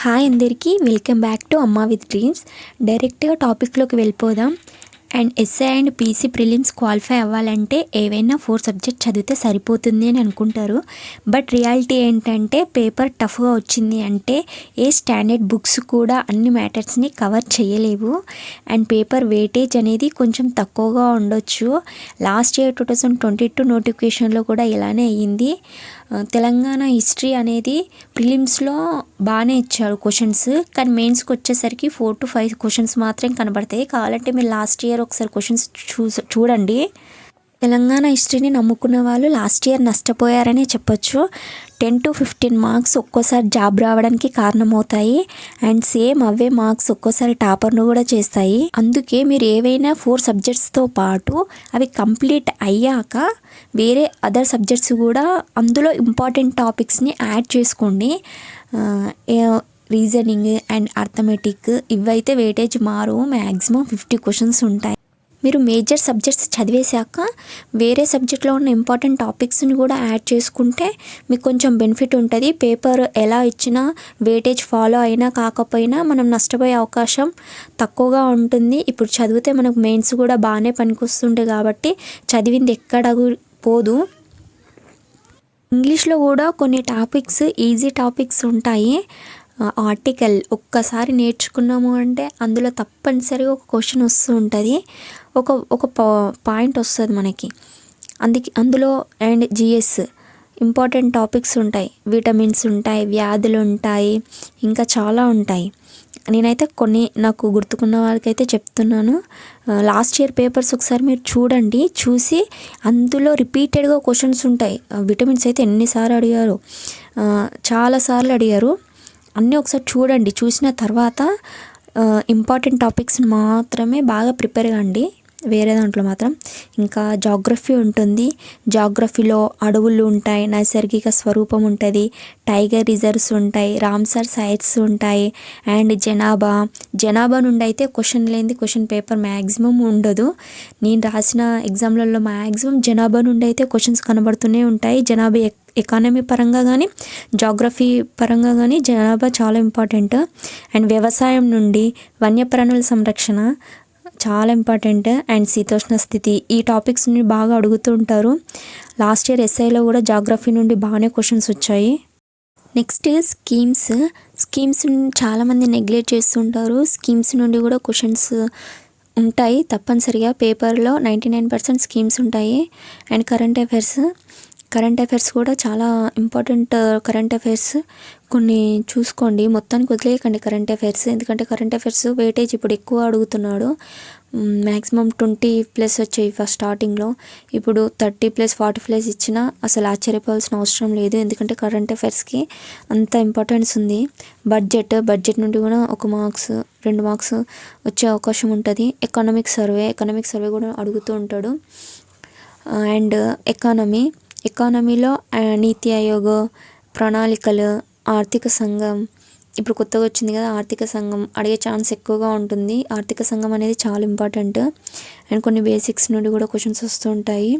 Hi అందరికీ welcome back to అమ్మా with dreams. డైరెక్ట్గా టాపిక్లోకి వెళ్ళిపోదాం. And SI and PC prelims qualify అవ్వాలంటే ఏవైనా 4 సబ్జెక్ట్ చదివితే సరిపోతుంది అని అనుకుంటారు. బట్ రియాలిటీ ఏంటంటే పేపర్ టఫ్గా వచ్చింది అంటే ఏ స్టాండర్డ్ బుక్స్ కూడా అన్ని మ్యాటర్స్ని కవర్ చేయలేవు. అండ్ పేపర్ వెయిటేజ్ అనేది కొంచెం తక్కువగా ఉండొచ్చు. లాస్ట్ ఇయర్ 2022 నోటిఫికేషన్లో కూడా ఇలానే అయ్యింది. తెలంగాణ హిస్టరీ అనేది ప్రిలిమ్స్లో బాగానే ఇచ్చారు క్వశ్చన్స్, కానీ మెయిన్స్కి వచ్చేసరికి 4 to 5 క్వశ్చన్స్ మాత్రం కనబడతాయి. కావాలంటే మీరు లాస్ట్ ఇయర్ ఒకసారి క్వశ్చన్స్ చూడండి. తెలంగాణ హిస్టరీని నమ్ముకున్న వాళ్ళు లాస్ట్ ఇయర్ నష్టపోయారనే చెప్పొచ్చు. 10 to 15 మార్క్స్ ఒక్కోసారి జాబ్ రావడానికి కారణమవుతాయి. అండ్ సేమ్ అవే మార్క్స్ ఒక్కోసారి టాపర్ను కూడా చేస్తాయి. అందుకే మీరు ఏవైనా 4 సబ్జెక్ట్స్తో పాటు అవి కంప్లీట్ అయ్యాక వేరే అదర్ సబ్జెక్ట్స్ కూడా అందులో ఇంపార్టెంట్ టాపిక్స్ని యాడ్ చేసుకోండి. రీజనింగ్ అండ్ అర్థమెటిక్ ఇవైతే వెయిటేజ్ మారు, మ్యాక్సిమం 50 క్వశ్చన్స్ ఉంటాయి. మీరు మేజర్ సబ్జెక్ట్స్ చదివేశాక వేరే సబ్జెక్ట్లో ఉన్న ఇంపార్టెంట్ టాపిక్స్ని కూడా యాడ్ చేసుకుంటే మీకు కొంచెం బెనిఫిట్ ఉంటుంది. పేపర్ ఎలా ఇచ్చినా వెయిటేజ్ ఫాలో అయినా కాకపోయినా మనం నష్టపోయే అవకాశం తక్కువగా ఉంటుంది. ఇప్పుడు చదివితే మనకు మెయిన్స్ కూడా బాగానే పనికొస్తుంటాయి కాబట్టి చదివింది ఎక్కడ పోదు. ఇంగ్లీష్లో కూడా కొన్ని టాపిక్స్ ఈజీ టాపిక్స్ ఉంటాయి. ఆర్టికల్ ఒక్కసారి నేర్చుకున్నాము అంటే అందులో తప్పనిసరిగా ఒక క్వశ్చన్ వస్తూ ఉంటుంది, ఒక పాయింట్ వస్తుంది మనకి. అందులో అండ్ జిఎస్ ఇంపార్టెంట్ టాపిక్స్ ఉంటాయి, విటమిన్స్ ఉంటాయి, వ్యాధులు ఉంటాయి, ఇంకా చాలా ఉంటాయి. నేనైతే కొన్ని నాకు గుర్తుకున్న వాళ్ళకైతే చెప్తున్నాను. లాస్ట్ ఇయర్ పేపర్స్ ఒకసారి మీరు చూడండి, చూసి అందులో రిపీటెడ్గా క్వశ్చన్స్ ఉంటాయి. విటమిన్స్ అయితే ఎన్నిసార్లు అడిగారు, చాలాసార్లు అడిగారు. అన్నీ ఒకసారి చూడండి. చూసిన తర్వాత ఇంపార్టెంట్ టాపిక్స్ మాత్రమే బాగా ప్రిపేర్ కండి. వేరే దాంట్లో మాత్రం ఇంకా జాగ్రఫీ ఉంటుంది. జాగ్రఫీలో అడవులు ఉంటాయి, నైసర్గిక స్వరూపం ఉంటుంది, టైగర్ రిజర్వ్స్ ఉంటాయి, రామ్సర్ సైట్స్ ఉంటాయి, అండ్ జనాభా నుండి అయితే క్వశ్చన్ లేనిది క్వశ్చన్ పేపర్ మ్యాక్సిమం ఉండదు. నేను రాసిన ఎగ్జామ్లలో మ్యాక్సిమం జనాభా నుండి అయితే క్వశ్చన్స్ కనబడుతూనే ఉంటాయి. జనాభా ఎకానమీ పరంగా కానీ జాగ్రఫీ పరంగా కానీ జనాభా చాలా ఇంపార్టెంట్. అండ్ వ్యవసాయం నుండి వన్యప్రాణుల సంరక్షణ చాలా ఇంపార్టెంట్. అండ్ శీతోష్ణ స్థితి ఈ టాపిక్స్ని బాగా అడుగుతూ ఉంటారు. లాస్ట్ ఇయర్ ఎస్ఐలో కూడా జాగ్రఫీ నుండి బాగానే క్వశ్చన్స్ వచ్చాయి. నెక్స్ట్ స్కీమ్స్ చాలామంది నెగ్లెక్ట్ చేస్తుంటారు. స్కీమ్స్ నుండి కూడా క్వశ్చన్స్ ఉంటాయి తప్పనిసరిగా. పేపర్లో 99% స్కీమ్స్ ఉంటాయి. అండ్ కరెంట్ అఫైర్స్ కూడా చాలా ఇంపార్టెంట్. కరెంట్ అఫైర్స్ కొన్ని చూసుకోండి, మొత్తానికి వదిలేయకండి కరెంట్ అఫైర్స్. ఎందుకంటే కరెంట్ అఫైర్స్ వెయిటేజ్ ఇప్పుడు ఎక్కువ అడుగుతున్నాడు. మ్యాక్సిమం 20+ వచ్చాయి ఫస్ట్ స్టార్టింగ్లో, ఇప్పుడు 30+, 40+ ఇచ్చినా అసలు ఆశ్చర్యపోవాల్సిన అవసరం లేదు. ఎందుకంటే కరెంట్ అఫైర్స్కి అంత ఇంపార్టెన్స్ ఉంది. బడ్జెట్ నుండి కూడా 1 మార్క్స్ 2 మార్క్స్ వచ్చే అవకాశం ఉంటుంది. ఎకనామిక్ సర్వే కూడా అడుగుతూ ఉంటాడు. అండ్ ఎకానమీలో నీతి ఆయోగ్, ప్రణాళికలు, ఆర్థిక సంఘం ఇప్పుడు కొత్తగా వచ్చింది కదా, ఆర్థిక సంఘం అడిగే ఛాన్స్ ఎక్కువగా ఉంటుంది. ఆర్థిక సంఘం అనేది చాలా ఇంపార్టెంట్. అండ్ కొన్ని బేసిక్స్ నుండి కూడా క్వశ్చన్స్ వస్తూ ఉంటాయి.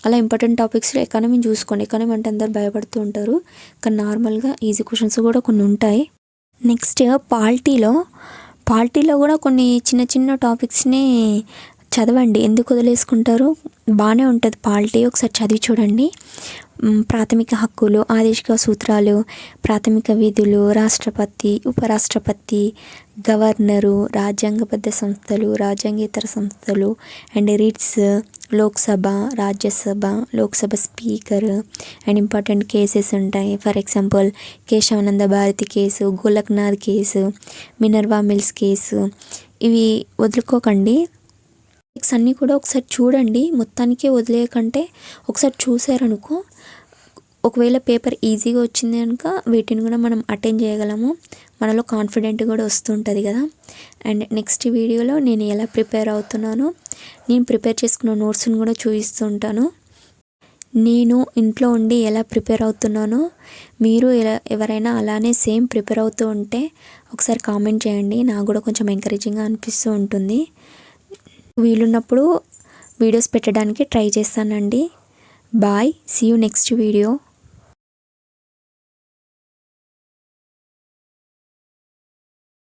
అలా ఇంపార్టెంట్ టాపిక్స్లో ఎకానమీ చూసుకోండి. ఎకానమీ అంటే అందరు భయపడుతూ ఉంటారు, కానీ నార్మల్గా ఈజీ క్వశ్చన్స్ కూడా కొన్ని ఉంటాయి. నెక్స్ట్ పాలిటీలో కూడా కొన్ని చిన్న టాపిక్స్ని చదవండి. ఎందుకు వదిలేసుకుంటారు, బాగానే ఉంటుంది పాలిటీ. ఒకసారి చదివి చూడండి. ప్రాథమిక హక్కులు, ఆదేశిక సూత్రాలు, ప్రాథమిక విధులు, రాష్ట్రపతి, ఉపరాష్ట్రపతి, గవర్నరు, రాజ్యాంగబద్ధ సంస్థలు, రాజ్యాంగేతర సంస్థలు, and writs, Lok Sabha, Rajya Sabha, Lok Sabha speaker, and important cases ఉంటాయి. For example Kesavananda Bharati case, Golaknath case, Minerva Mills case. ఇవి వదులుకోకండి. అన్నీ కూడా ఒకసారి చూడండి, మొత్తానికే వదిలేయకంటే ఒకసారి చూసారనుకో, ఒకవేళ పేపర్ ఈజీగా వచ్చింది కనుక వీటిని కూడా మనం అటెండ్ చేయగలము. మనలో కాన్ఫిడెంట్ కూడా వస్తుంటుంది కదా. అండ్ నెక్స్ట్ వీడియోలో నేను ఎలా ప్రిపేర్ అవుతున్నానో, నేను ప్రిపేర్ చేసుకున్న నోట్స్ని కూడా చూపిస్తూ ఉంటాను. నేను ఇంట్లో ఉండి ఎలా ప్రిపేర్ అవుతున్నానో మీరు ఎవరైనా అలానే సేమ్ ప్రిపేర్ అవుతూ ఉంటే ఒకసారి కామెంట్ చేయండి. నాకు కూడా కొంచెం ఎంకరేజింగ్గా అనిపిస్తూ ఉంటుంది. వీలున్నప్పుడు వీడియోస్ పెట్టడానికి ట్రై చేస్తానండి. Bye, see you next video.